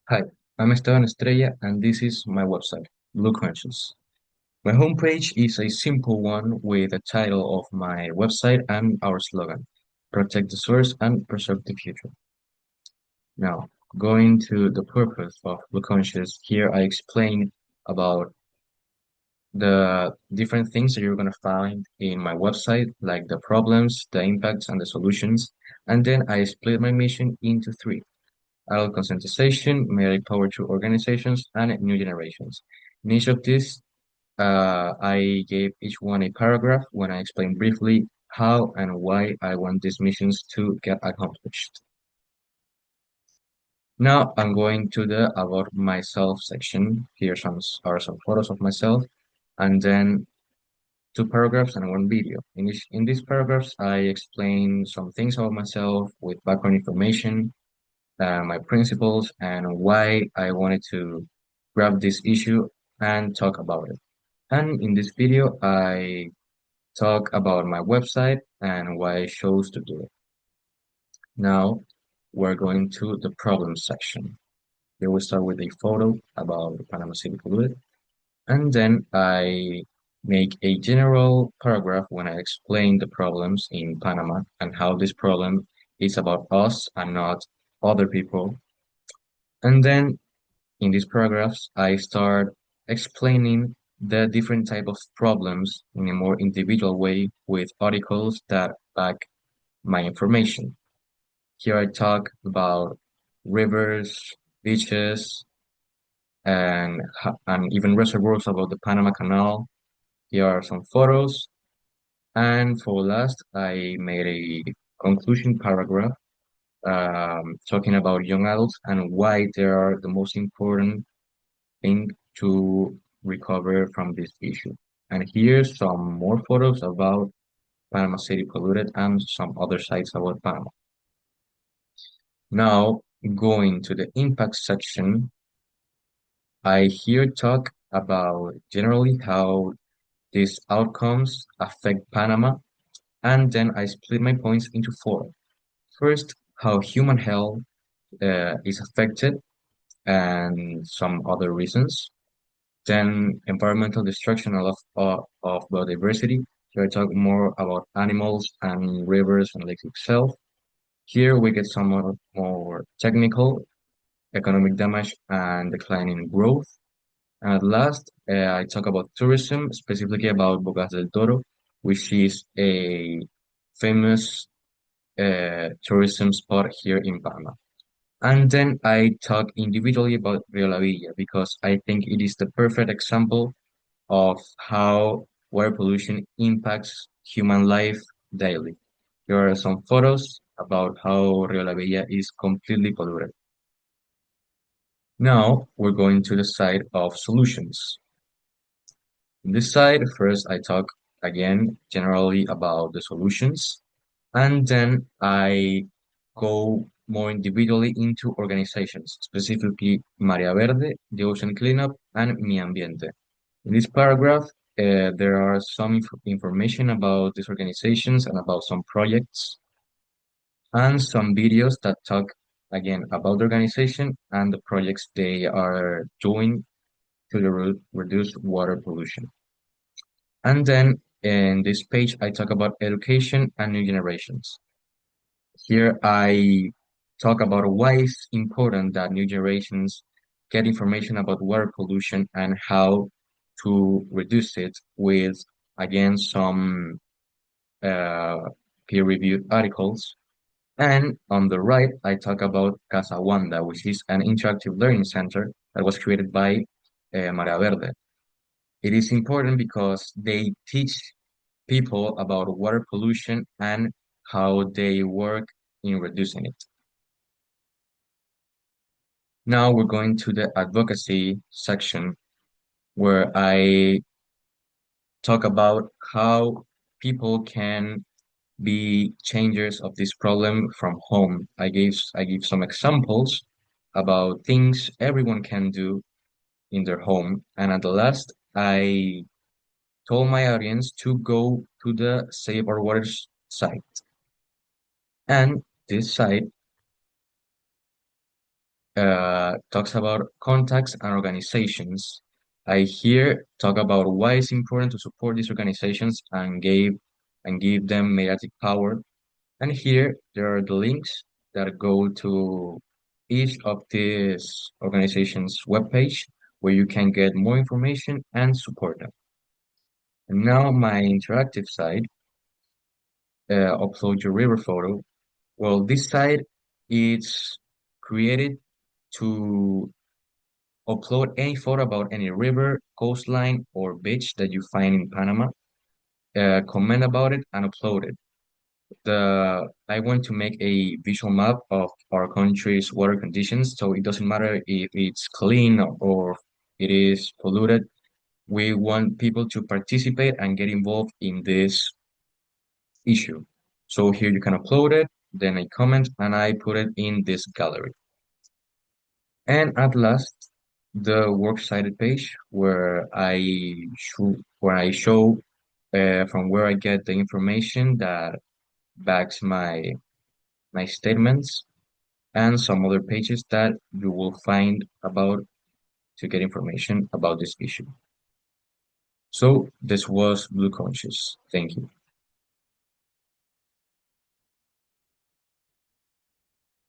Hi, I'm Esteban Estrella, and this is my website, Blue Conscious. My homepage is a simple one with the title of my website and our slogan, Protect the Source and Preserve the Future. Now, going to the purpose of Blue Conscious, here I explain about the different things that you're going to find in my website, like the problems, the impacts, and the solutions. And then I split my mission into three: adult conscientization, media power to organizations, and new generations. In each of these, I gave each one a paragraph when I explained briefly how and why I want these missions to get accomplished. Now I'm going to the about myself section. Here are some photos of myself, and then two paragraphs and one video. In these paragraphs, I explain some things about myself with background information, my principles, and why I wanted to grab this issue and talk about it. And in this video, I talk about my website and why I chose to do it. Now, we're going to the problem section. Here we start with a photo about the Panama City polluted, and then I make a general paragraph when I explain the problems in Panama and how this problem is about us and not other people. And then in these paragraphs, I start explaining the different type of problems in a more individual way with articles that back my information. Here I talk about rivers, beaches, and even reservoirs about the Panama Canal. Here are some photos. And for last, I made a conclusion paragraph talking about young adults and why they are the most important thing to recover from this issue. And here's some more photos about Panama City polluted and some other sites about Panama. Now, going to the impact section, I here talk about generally how these outcomes affect Panama, and then I split my points into four. First, how human health is affected and some other reasons. Then environmental destruction of biodiversity. Here I talk more about animals and rivers and lakes itself. Here we get some more technical, economic damage and declining growth. And at last, I talk about tourism, specifically about Bocas del Toro, which is a famous tourism spot here in Panama. And then I talk individually about Rio La Villa because I think it is the perfect example of how water pollution impacts human life daily. Here are some photos about how Rio La Villa is completely polluted. Now we're going to the side of solutions. In this side, first I talk again generally about the solutions, and then I go more individually into organizations, specifically Maria Verde, the Ocean Cleanup, and Mi Ambiente. In this paragraph, there are some information about these organizations and about some projects, and some videos that talk again about the organization and the projects they are doing to reduce water pollution. And then in this page, I talk about education and new generations. Here I talk about why it's important that new generations get information about water pollution and how to reduce it with, again, some uh, peer-reviewed articles. And on the right, I talk about Casa Wanda, which is an interactive learning center that was created by Marea Verde. It is important because they teach people about water pollution and how they work in reducing it. Now we're going to the advocacy section where I talk about how people can be changers of this problem from home. I give some examples about things everyone can do in their home. And at the last, I told my audience to go to the Save Our Waters site. And this site talks about contacts and organizations. I here talk about why it's important to support these organizations and give them mediatic power. And here there are the links that go to each of these organizations' webpage where you can get more information and support them. And now my interactive side, upload your river photo. Well, this site is created to upload any photo about any river, coastline, or beach that you find in Panama. Comment about it and upload it. I want to make a visual map of our country's water conditions, so it doesn't matter if it's clean or it is polluted. We want people to participate and get involved in this issue. So here you can upload it, then I comment and I put it in this gallery. And at last, the works cited page where I show from where I get the information that backs my statements and some other pages that you will find about to get information about this issue. So this was Blue Conscious. Thank you.